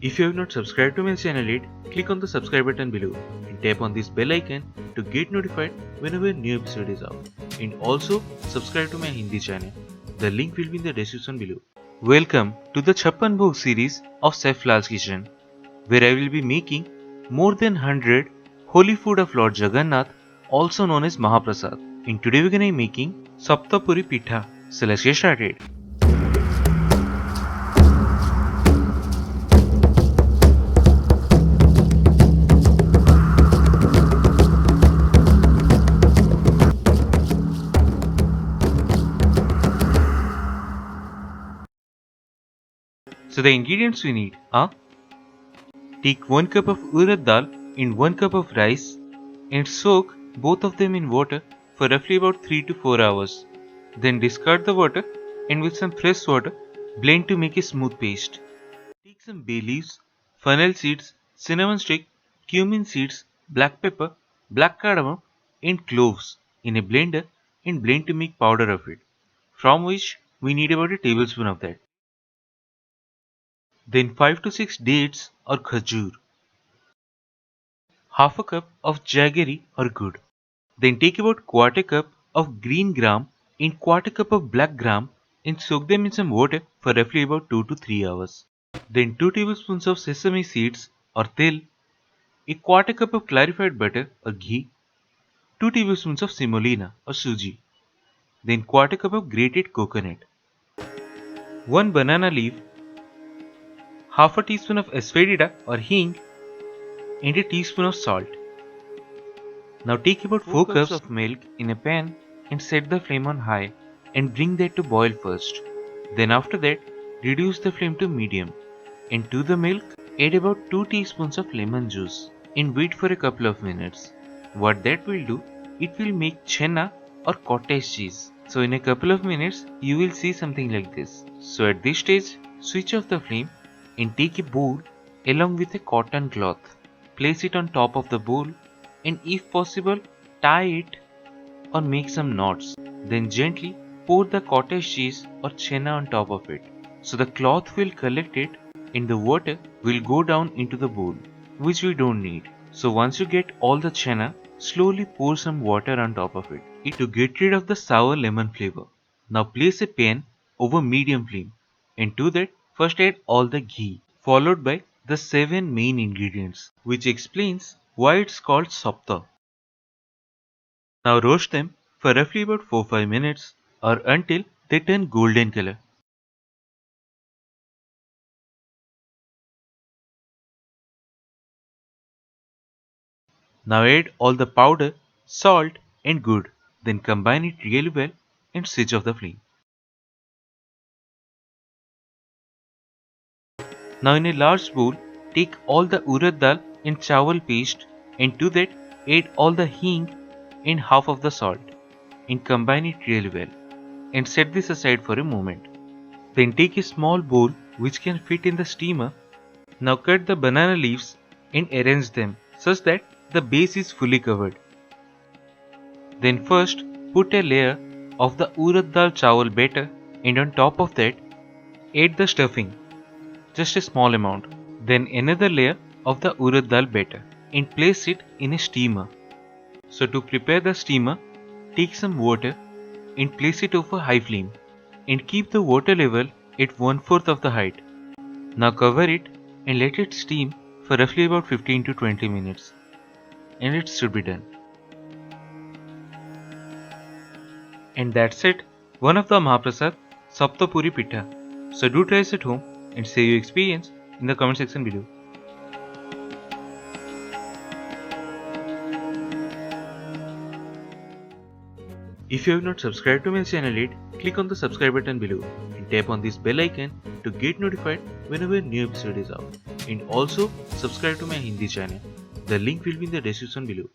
If you have not subscribed to my channel yet, click on the subscribe button below and tap on this bell icon to get notified whenever a new episode is out. And also subscribe to my Hindi channel. The link will be in the description below. Welcome to the CHAPPAN BHOG series of Chef Lall's kitchen, where I will be making more than 100 holy food of Lord Jagannath, also known as Mahaprasad. And today we are going to be making SAPTAPURI PITHA. So let's get started. So the ingredients we need are: take 1 cup of urad dal in 1 cup of rice and soak both of them in water for roughly about 3 to 4 hours. Then discard the water and with some fresh water blend to make a smooth paste. Take some bay leaves, fennel seeds, cinnamon stick, cumin seeds, black pepper, black cardamom and cloves in a blender and blend to make powder of it, from which we need about a tablespoon of that. Then 5 to 6 dates or khajur, half a cup of jaggery or good. Then take about quarter cup of green gram and quarter cup of black gram and soak them in some water for roughly about 2 to 3 hours. Then 2 tablespoons of sesame seeds or tel, a quarter cup of clarified butter or ghee, 2 tablespoons of semolina or suji, then quarter cup of grated coconut, 1 banana leaf, half a teaspoon of asafoetida or hing and a teaspoon of salt. Now take about 4 cups of milk in a pan and set the flame on high and bring that to boil first. Then after that, reduce the flame to medium and to the milk add about 2 teaspoons of lemon juice and wait for a couple of minutes. What that will do, it will make chena or cottage cheese. So in a couple of minutes, you will see something like this. So at this stage, switch off the flame and take a bowl along with a cotton cloth. Place it on top of the bowl and if possible, tie it or make some knots. Then gently pour the cottage cheese or chena on top of it. So the cloth will collect it and the water will go down into the bowl, which we don't need. So once you get all the chena, slowly pour some water on top of it to get rid of the sour lemon flavor. Now place a pan over medium flame and to that first add all the ghee, followed by the 7 main ingredients, which explains why it's called sapta. Now roast them for roughly about 4-5 minutes or until they turn golden color. Now add all the powder, salt and good, then combine it really well and switch off the flame. Now in a large bowl, take all the urad dal and chawal paste and to that add all the hing and half of the salt and combine it really well and set this aside for a moment. Then take a small bowl which can fit in the steamer. Now cut the banana leaves and arrange them such that the base is fully covered. Then first put a layer of the urad dal chawal batter and on top of that add the stuffing, just a small amount. Then another layer of the urad dal batter and place it in a steamer. So to prepare the steamer, take some water and place it over high flame and keep the water level at 1/4 of the height. Now cover it and let it steam for roughly about 15 to 20 minutes and it should be done. And that's it, one of the Mahaprasad, SAPTAPURI PITHA. So do try this at home and share your experience in the comment section below. If you have not subscribed to my channel yet, click on the subscribe button below and tap on this bell icon to get notified whenever a new episode is out. And also subscribe to my Hindi channel. The link will be in the description below.